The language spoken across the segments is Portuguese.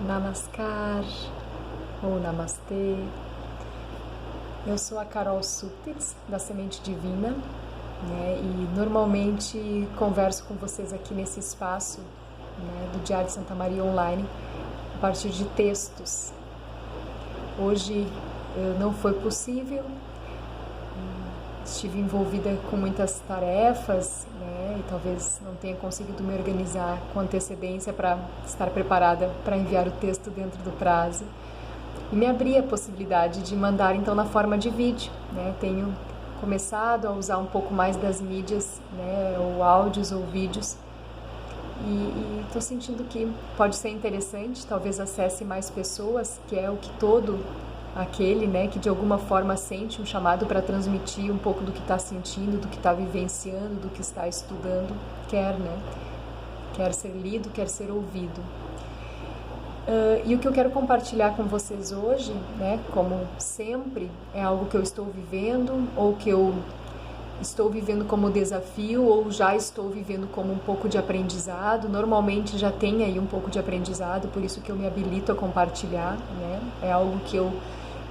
Namaskar ou Namastê. Eu sou a Carol Suptitz, da Semente Divina, e normalmente converso com vocês aqui nesse espaço, do Diário de Santa Maria Online, a partir de textos. Hoje não foi possível, estive envolvida com muitas tarefas, e talvez não tenha conseguido me organizar com antecedência para estar preparada para enviar o texto dentro do prazo. E me abri a possibilidade de mandar então na forma de vídeo. Tenho começado a usar um pouco mais das mídias, ou áudios ou vídeos, e estou sentindo que pode ser interessante, talvez acesse mais pessoas, que é o que todo aquele que de alguma forma sente um chamado para transmitir um pouco do que está sentindo, do que está vivenciando, do que está estudando, quer ser lido, quer ser ouvido. E o que eu quero compartilhar com vocês hoje, como sempre, é algo que eu estou vivendo, ou que eu estou vivendo como desafio, ou já estou vivendo como um pouco de aprendizado. Normalmente já tem aí um pouco de aprendizado, por isso que eu me habilito a compartilhar, É algo que eu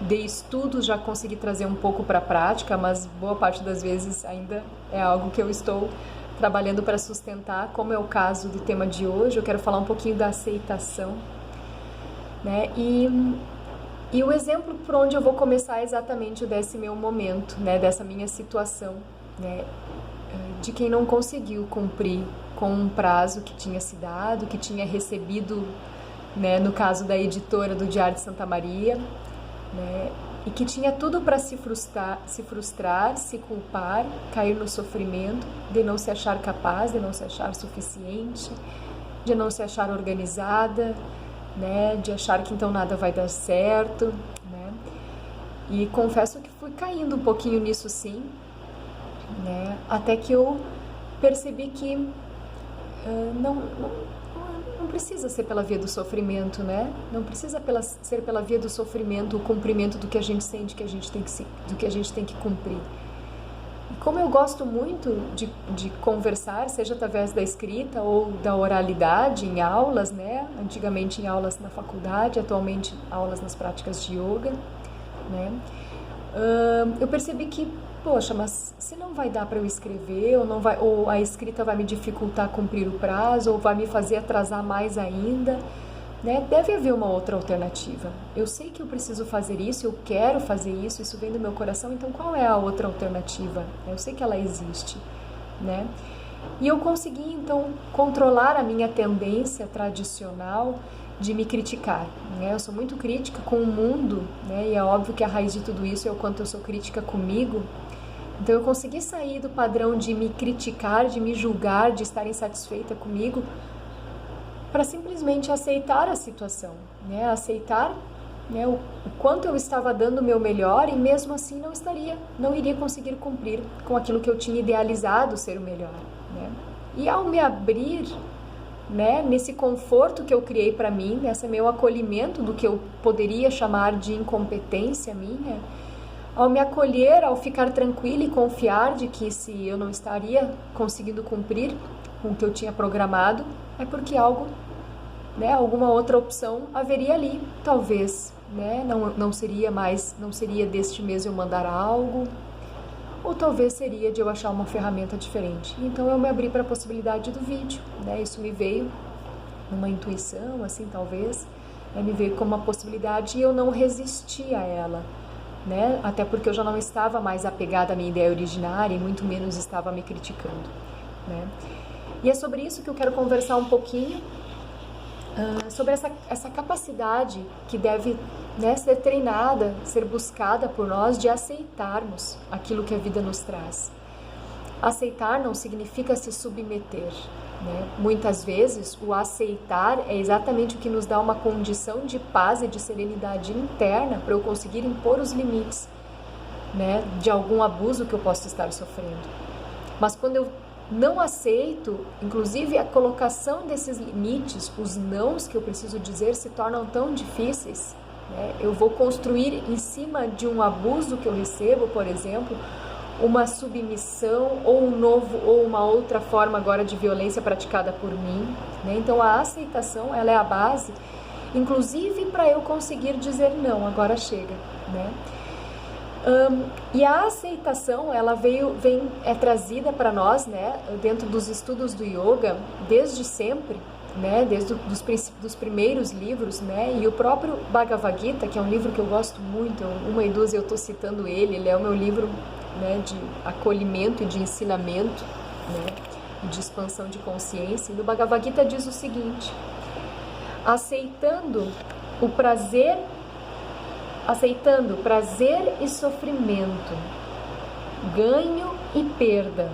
dei estudos, já consegui trazer um pouco para a prática, mas boa parte das vezes ainda é algo que eu estou trabalhando para sustentar, como é o caso do tema de hoje. Eu quero falar um pouquinho da aceitação, E o exemplo por onde eu vou começar é exatamente desse meu momento, dessa minha situação, de quem não conseguiu cumprir com um prazo que tinha se dado, que tinha recebido, no caso da editora do Diário de Santa Maria, e que tinha tudo para se frustrar, se culpar, cair no sofrimento, de não se achar capaz, de não se achar suficiente, de não se achar organizada, de achar que então nada vai dar certo, E confesso que fui caindo um pouquinho nisso sim, até que eu percebi que não precisa ser pela via do sofrimento, Não precisa ser pela via do sofrimento o cumprimento do que a gente sente que a gente do que a gente tem que cumprir. E como eu gosto muito de conversar, seja através da escrita ou da oralidade em aulas, Antigamente em aulas na faculdade, atualmente aulas nas práticas de yoga, Eu percebi que, poxa, mas se não vai dar para eu escrever, ou a escrita vai me dificultar cumprir o prazo, ou vai me fazer atrasar mais ainda, Deve haver uma outra alternativa. Eu sei que eu preciso fazer isso, eu quero fazer isso vem do meu coração, então qual é a outra alternativa? Eu sei que ela existe, E eu consegui, então, controlar a minha tendência tradicional de me criticar, Eu sou muito crítica com o mundo, E é óbvio que a raiz de tudo isso é o quanto eu sou crítica comigo. Então eu consegui sair do padrão de me criticar, de me julgar, de estar insatisfeita comigo, para simplesmente aceitar a situação, Aceitar, o quanto eu estava dando o meu melhor e mesmo assim não iria conseguir cumprir com aquilo que eu tinha idealizado ser o melhor, E ao me abrir, nesse conforto que eu criei para mim, nesse meu acolhimento do que eu poderia chamar de incompetência minha, ao me acolher, ao ficar tranquila e confiar de que se eu não estaria conseguindo cumprir com o que eu tinha programado, é porque alguma outra opção haveria ali, talvez, não seria deste mês eu mandar algo, ou talvez seria de eu achar uma ferramenta diferente. Então eu me abri para a possibilidade do vídeo, Isso me veio numa intuição, assim, talvez, me veio como uma possibilidade e eu não resisti a ela, Até porque eu já não estava mais apegada à minha ideia originária e muito menos estava me criticando, E é sobre isso que eu quero conversar um pouquinho, sobre essa capacidade que deve ser treinada, ser buscada por nós de aceitarmos aquilo que a vida nos traz. Aceitar não significa se submeter, Muitas vezes o aceitar é exatamente o que nos dá uma condição de paz e de serenidade interna para eu conseguir impor os limites, de algum abuso que eu possa estar sofrendo. Mas quando eu não aceito, inclusive a colocação desses limites, os nãos que eu preciso dizer se tornam tão difíceis, Eu vou construir em cima de um abuso que eu recebo, por exemplo, uma submissão ou uma outra forma agora de violência praticada por mim, Então a aceitação, ela é a base inclusive para eu conseguir dizer não, agora chega, né? E a aceitação, ela é trazida para nós, né, dentro dos estudos do yoga, desde sempre, né, desde dos primeiros livros, né, e o próprio Bhagavad Gita, que é um livro que eu gosto muito, uma e duas eu estou citando ele é o meu livro, né, de acolhimento e de ensinamento, né, e de expansão de consciência. E no Bhagavad Gita diz o seguinte: aceitando prazer e sofrimento, ganho e perda,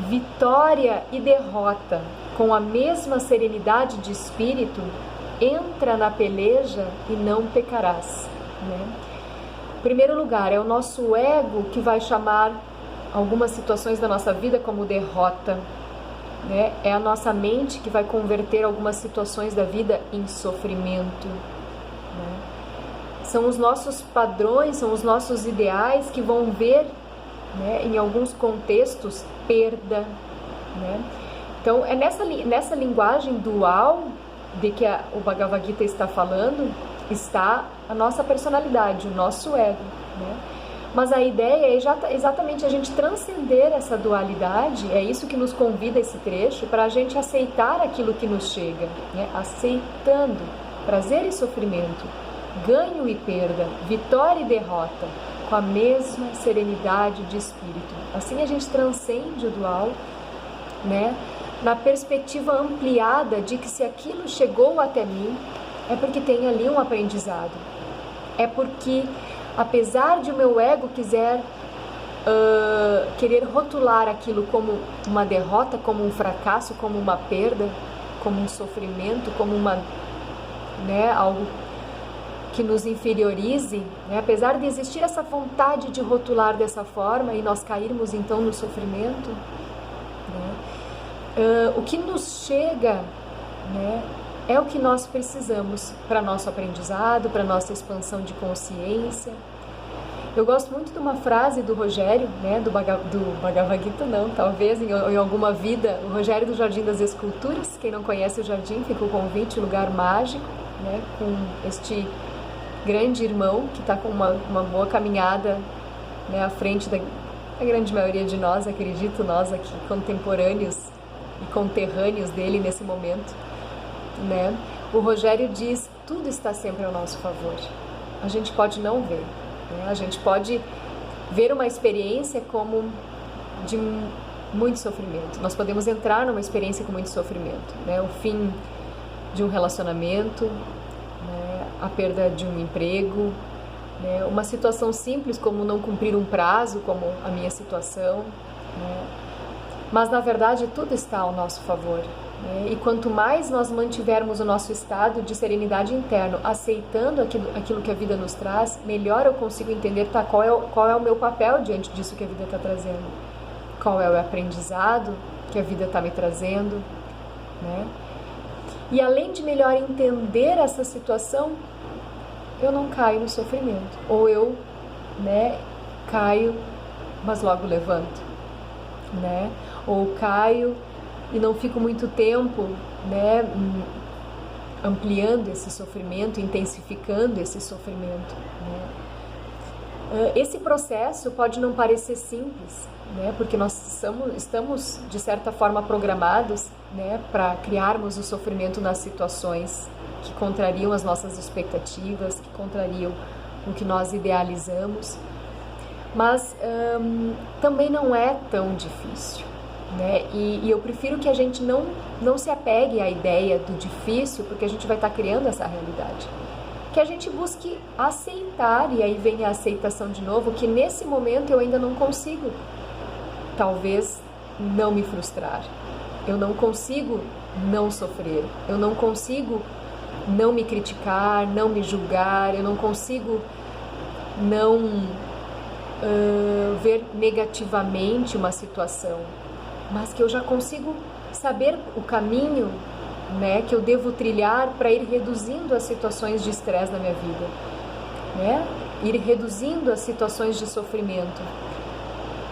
vitória e derrota, com a mesma serenidade de espírito, entra na peleja e não pecarás, né? Em primeiro lugar, é o nosso ego que vai chamar algumas situações da nossa vida como derrota, né? É a nossa mente que vai converter algumas situações da vida em sofrimento, né? São os nossos padrões, são os nossos ideais que vão ver, né, em alguns contextos, perda, né? Então, é nessa linguagem dual de que o Bhagavad Gita está falando, está a nossa personalidade, o nosso ego, né? Mas a ideia é exatamente a gente transcender essa dualidade, é isso que nos convida esse trecho, para a gente aceitar aquilo que nos chega, né? Aceitando prazer e sofrimento, ganho e perda, vitória e derrota, com a mesma serenidade de espírito. Assim a gente transcende o dual, né? Na perspectiva ampliada de que se aquilo chegou até mim, é porque tem ali um aprendizado. É porque, apesar de o meu ego querer rotular aquilo como uma derrota, como um fracasso, como uma perda, como um sofrimento, como algo que nos inferiorize, né? Apesar de existir essa vontade de rotular dessa forma e nós cairmos então no sofrimento, né? O que nos chega, né, é o que nós precisamos para nosso aprendizado, para nossa expansão de consciência. Eu gosto muito de uma frase do Rogério, né, do Bhagavad Gita, não, talvez em alguma vida, o Rogério do Jardim das Esculturas. Quem não conhece o jardim, fica o convite, um lugar mágico, né, com este grande irmão que está com uma boa caminhada, né, à frente da grande maioria de nós, acredito, nós aqui, contemporâneos e conterrâneos dele nesse momento, né? O Rogério diz: tudo está sempre ao nosso favor. A gente pode não ver, né? A gente pode ver uma experiência como de muito sofrimento. Nós podemos entrar numa experiência com muito sofrimento, né? O fim de um relacionamento, né? A perda de um emprego, né? Uma situação simples como não cumprir um prazo, como a minha situação, né? Mas, na verdade, tudo está ao nosso favor, né? E quanto mais nós mantivermos o nosso estado de serenidade interno, aceitando aquilo que a vida nos traz, melhor eu consigo entender qual é o meu papel diante disso que a vida está trazendo, qual é o aprendizado que a vida está me trazendo, né? E além de melhor entender essa situação, eu não caio no sofrimento, ou eu, né, caio, mas logo levanto, né? Ou caio e não fico muito tempo, né, ampliando esse sofrimento, intensificando esse sofrimento, né? Esse processo pode não parecer simples, né, porque nós estamos de certa forma programados, né, para criarmos o sofrimento nas situações que contrariam as nossas expectativas, que contrariam o que nós idealizamos, mas também não é tão difícil, né? E eu prefiro que a gente não se apegue à ideia do difícil, porque a gente vai estar criando essa realidade. Que a gente busque aceitar, e aí vem a aceitação de novo, que nesse momento eu ainda não consigo, talvez, não me frustrar. Eu não consigo não sofrer. Eu não consigo não me criticar, não me julgar. Eu não consigo não ver negativamente uma situação, mas que eu já consigo saber o caminho, né, que eu devo trilhar para ir reduzindo as situações de estresse na minha vida, né? Ir reduzindo as situações de sofrimento.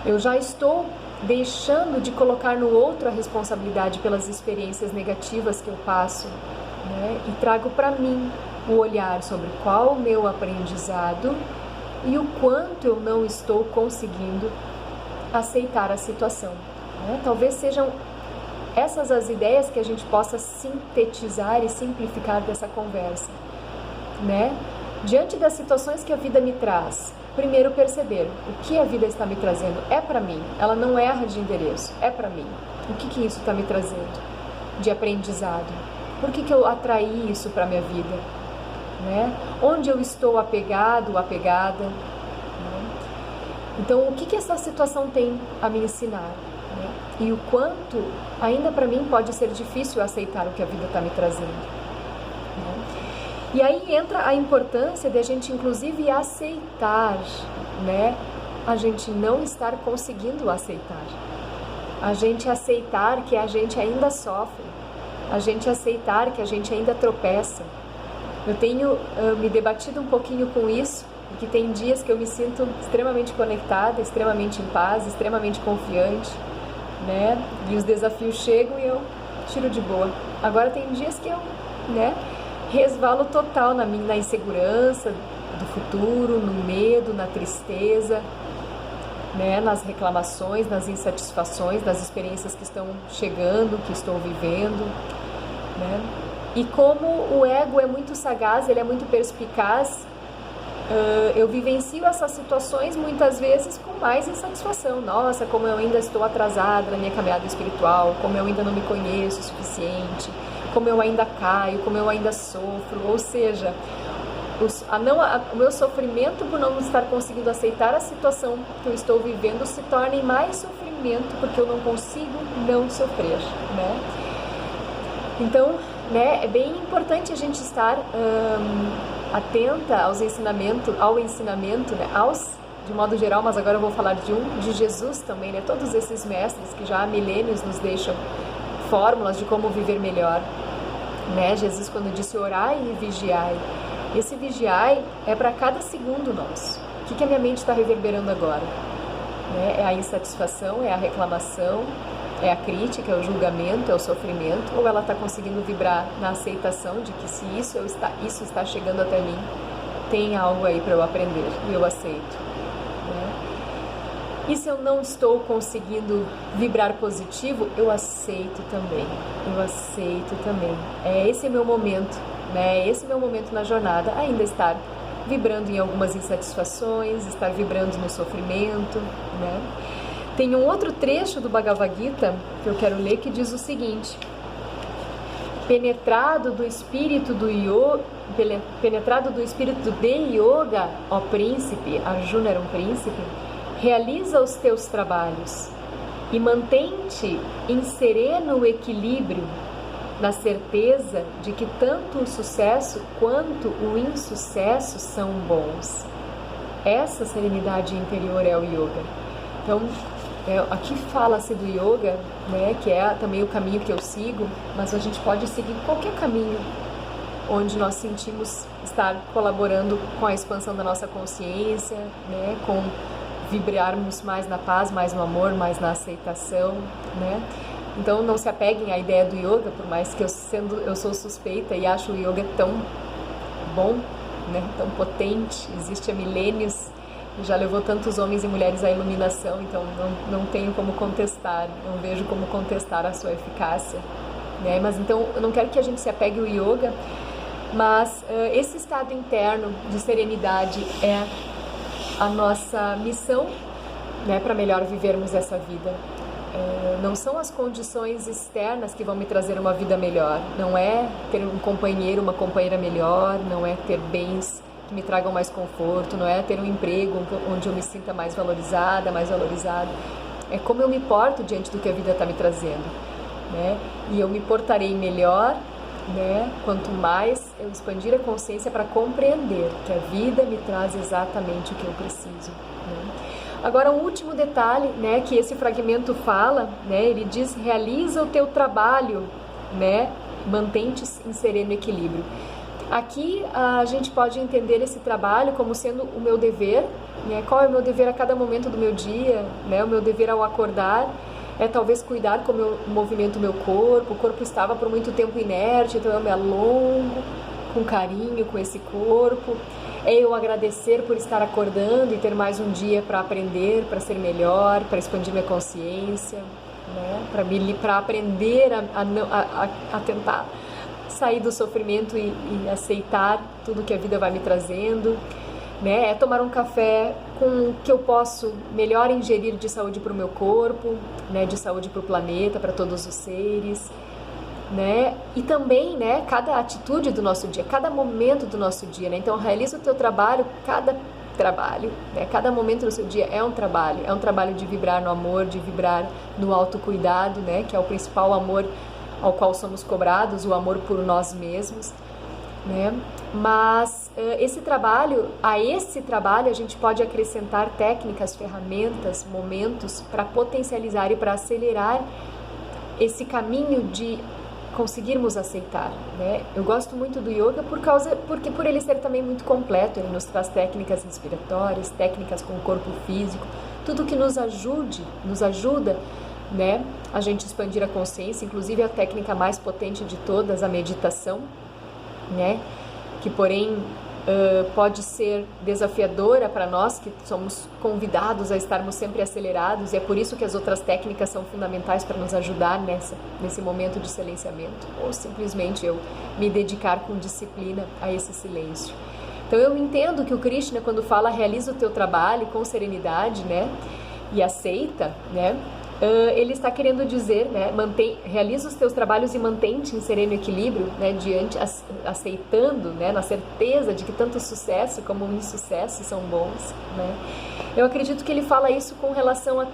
Eu já estou deixando de colocar no outro a responsabilidade pelas experiências negativas que eu passo, né? E trago para mim o olhar sobre qual o meu aprendizado e o quanto eu não estou conseguindo aceitar a situação, né? Talvez sejam essas as ideias que a gente possa sintetizar e simplificar dessa conversa, né? Diante das situações que a vida me traz, primeiro perceber o que a vida está me trazendo é para mim, ela não erra de endereço, é para mim. O que isso está me trazendo de aprendizado? Por que eu atraí isso para a minha vida? Né? Onde eu estou apegado, apegada? Né? Então, o que essa situação tem a me ensinar? Né? E o quanto ainda para mim pode ser difícil aceitar o que a vida está me trazendo. Né? E aí entra a importância de a gente inclusive aceitar, né? A gente não estar conseguindo aceitar. A gente aceitar que a gente ainda sofre. A gente aceitar que a gente ainda tropeça. Eu tenho me debatido um pouquinho com isso, porque tem dias que eu me sinto extremamente conectada, extremamente em paz, extremamente confiante, né? E os desafios chegam e eu tiro de boa. Agora tem dias que eu, né, resvalo total na insegurança do futuro, no medo, na tristeza, né, nas reclamações, nas insatisfações, nas experiências que estão chegando, que estou vivendo, né? E como o ego é muito sagaz, ele é muito perspicaz, eu vivencio essas situações muitas vezes com mais insatisfação. Nossa, como eu ainda estou atrasada na minha caminhada espiritual, como eu ainda não me conheço o suficiente, como eu ainda caio, como eu ainda sofro. Ou seja, o meu sofrimento por não estar conseguindo aceitar a situação que eu estou vivendo se torna em mais sofrimento porque eu não consigo não sofrer, né? Então, né, é bem importante a gente estar atenta ao ensinamento, né, de modo geral, mas agora eu vou falar de Jesus também, né? Todos esses mestres que já há milênios nos deixam fórmulas de como viver melhor, né? Jesus, quando disse orai e vigiai, esse vigiai é para cada segundo nosso. O que a minha mente está reverberando agora? Né? É a insatisfação, é a reclamação, é a crítica, é o julgamento, é o sofrimento, ou ela está conseguindo vibrar na aceitação de que se isso está chegando até mim, tem algo aí para eu aprender e eu aceito. Né? E se eu não estou conseguindo vibrar positivo, eu aceito também. Esse é meu momento, né? Esse é meu momento na jornada, ainda estar vibrando em algumas insatisfações, estar vibrando no sofrimento, né? Tem um outro trecho do Bhagavad Gita que eu quero ler que diz o seguinte: penetrado do espírito de yoga, ó príncipe, Arjuna era um príncipe, realiza os teus trabalhos e mantém-te em sereno equilíbrio, na certeza de que tanto o sucesso quanto o insucesso são bons. Essa serenidade interior é o yoga. Então, aqui fala-se do yoga, né, que é também o caminho que eu sigo, mas a gente pode seguir qualquer caminho onde nós sentimos estar colaborando com a expansão da nossa consciência, né, com vibrarmos mais na paz, mais no amor, mais na aceitação, né? Então não se apeguem à ideia do yoga, por mais que eu sou suspeita e acho o yoga tão bom, né, tão potente, existe há milênios, já levou tantos homens e mulheres à iluminação, então não tenho como contestar, não vejo como contestar a sua eficácia, né? Mas então eu não quero que a gente se apegue ao yoga, mas esse estado interno de serenidade é a nossa missão, né, para melhor vivermos essa vida. Não são as condições externas que vão me trazer uma vida melhor, não é ter um companheiro, uma companheira melhor, não é ter bens que me tragam mais conforto, não é ter um emprego onde eu me sinta mais valorizada, mais valorizado. É como eu me porto diante do que a vida está me trazendo, né? E eu me portarei melhor, né, quanto mais eu expandir a consciência para compreender que a vida me traz exatamente o que eu preciso, né? Agora, um último detalhe, né, que esse fragmento fala, né, ele diz: realiza o teu trabalho, né, mantém-te em sereno equilíbrio. Aqui a gente pode entender esse trabalho como sendo o meu dever, né, qual é o meu dever a cada momento do meu dia, né, o meu dever ao acordar, é talvez cuidar como eu movimento o meu corpo. O corpo estava por muito tempo inerte, então eu me alongo com carinho com esse corpo. É eu agradecer por estar acordando e ter mais um dia para aprender, para ser melhor, para expandir minha consciência, né? Para aprender a tentar sair do sofrimento e aceitar tudo que a vida vai me trazendo, né? É tomar um café com o que eu posso melhor ingerir de saúde para o meu corpo, né? De saúde para o planeta, para todos os seres, né? E também, né, cada atitude do nosso dia, cada momento do nosso dia, né? Então realiza o teu trabalho, cada trabalho, né? Cada momento do seu dia é um trabalho de vibrar no amor, de vibrar no autocuidado, né? Que é o principal amor ao qual somos cobrados, o amor por nós mesmos, né? Mas a esse trabalho a gente pode acrescentar técnicas, ferramentas, momentos para potencializar e para acelerar esse caminho de conseguirmos aceitar, né? Eu gosto muito do yoga porque por ele ser também muito completo, ele nos traz técnicas respiratórias, técnicas com o corpo físico, tudo que nos ajuda, né, a gente expandir a consciência, inclusive a técnica mais potente de todas, a meditação, né, que porém pode ser desafiadora para nós que somos convidados a estarmos sempre acelerados, e é por isso que as outras técnicas são fundamentais para nos ajudar nesse momento de silenciamento, ou simplesmente eu me dedicar com disciplina a esse silêncio. Então eu entendo que o Krishna, quando fala realiza o teu trabalho com serenidade, né, e aceita, né, ele está querendo dizer, né, realiza os teus trabalhos e mantém-te em sereno equilíbrio, né, aceitando, né, na certeza de que tanto sucesso como o insucesso são bons, né. Eu acredito que ele fala isso com relação a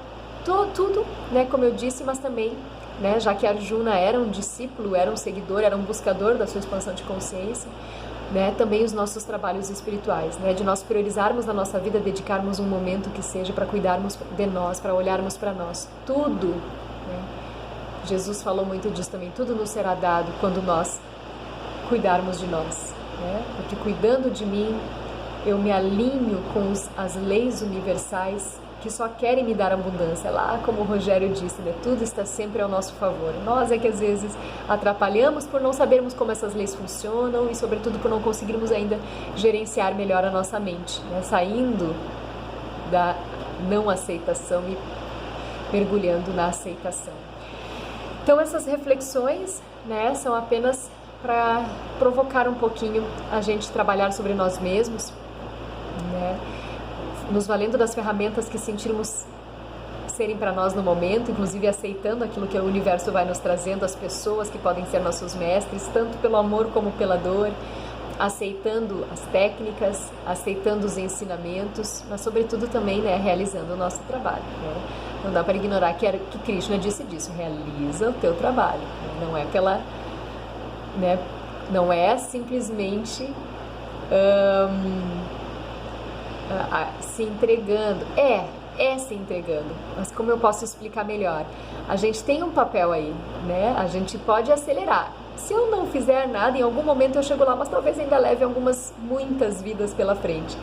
tudo, né, como eu disse, mas também, né, já que Arjuna era um discípulo, era um seguidor, era um buscador da sua expansão de consciência, né, também os nossos trabalhos espirituais, né, de nós priorizarmos na nossa vida, dedicarmos um momento que seja para cuidarmos de nós, para olharmos para nós, tudo, né, Jesus falou muito disso também, tudo nos será dado quando nós cuidarmos de nós, né, porque cuidando de mim, eu me alinho com as leis universais que só querem me dar abundância. Lá, como o Rogério disse, né, tudo está sempre ao nosso favor. Nós é que às vezes atrapalhamos por não sabermos como essas leis funcionam e, sobretudo, por não conseguirmos ainda gerenciar melhor a nossa mente, né, saindo da não aceitação e mergulhando na aceitação. Então, essas reflexões, né, são apenas para provocar um pouquinho a gente trabalhar sobre nós mesmos, né, nos valendo das ferramentas que sentirmos serem para nós no momento, inclusive aceitando aquilo que o universo vai nos trazendo, as pessoas que podem ser nossos mestres, tanto pelo amor como pela dor, aceitando as técnicas, aceitando os ensinamentos, mas sobretudo também, né, realizando o nosso trabalho, né? Não dá para ignorar que Krishna disse disso, realiza o teu trabalho, né? Não é né, não é simplesmente se entregando, se entregando, mas como eu posso explicar melhor? A gente tem um papel aí, né? A gente pode acelerar. Se eu não fizer nada, em algum momento eu chego lá, mas talvez ainda leve muitas vidas pela frente.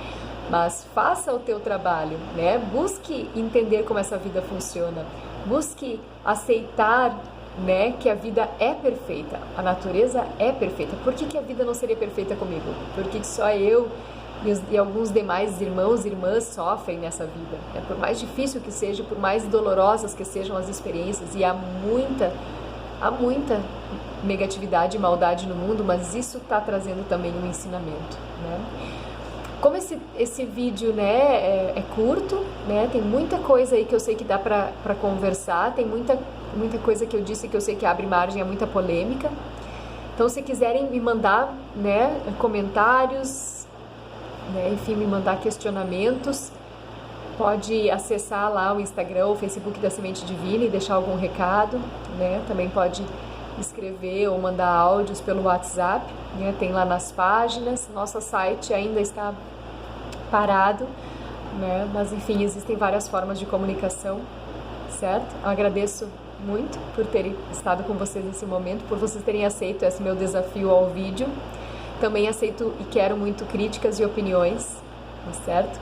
Mas faça o teu trabalho, né? Busque entender como essa vida funciona. Busque aceitar, né, que a vida é perfeita, a natureza é perfeita. Por que a vida não seria perfeita comigo? Por que só eu e alguns demais irmãos e irmãs sofrem nessa vida? Por mais difícil que seja, por mais dolorosas que sejam as experiências, e há muita negatividade e maldade no mundo, mas isso está trazendo também um ensinamento, né? Como esse vídeo, né, é curto, né, tem muita coisa aí que eu sei que dá para conversar, tem muita coisa que eu disse que eu sei que abre margem a muita polêmica. Então, se quiserem me mandar, né, comentários, né, enfim, me mandar questionamentos, pode acessar lá o Instagram, o Facebook da Semente Divina e deixar algum recado, né? Também pode escrever ou mandar áudios pelo WhatsApp, né? Tem lá nas páginas. Nosso site ainda está parado, né? Mas enfim, existem várias formas de comunicação, certo? Eu agradeço muito por terem estado com vocês nesse momento, por vocês terem aceito esse meu desafio ao vídeo. Também aceito e quero muito críticas e opiniões, certo?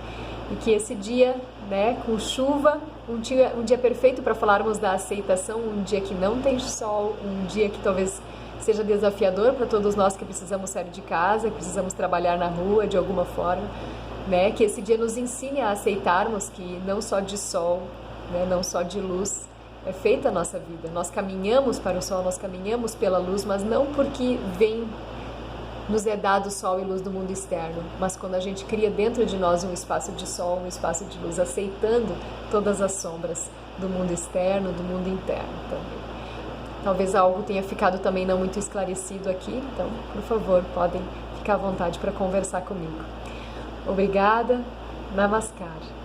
E que esse dia, né, com chuva um dia perfeito para falarmos da aceitação, um dia que não tem sol, um dia que talvez seja desafiador para todos nós que precisamos sair de casa, que precisamos trabalhar na rua de alguma forma, né? Que esse dia nos ensine a aceitarmos que não só de sol, né? Não só de luz é feita a nossa vida. Nós caminhamos para o sol, nós caminhamos pela luz, mas não porque nos é dado sol e luz do mundo externo, mas quando a gente cria dentro de nós um espaço de sol, um espaço de luz, aceitando todas as sombras do mundo externo, do mundo interno também. Talvez algo tenha ficado também não muito esclarecido aqui, então, por favor, podem ficar à vontade para conversar comigo. Obrigada, Namaskar.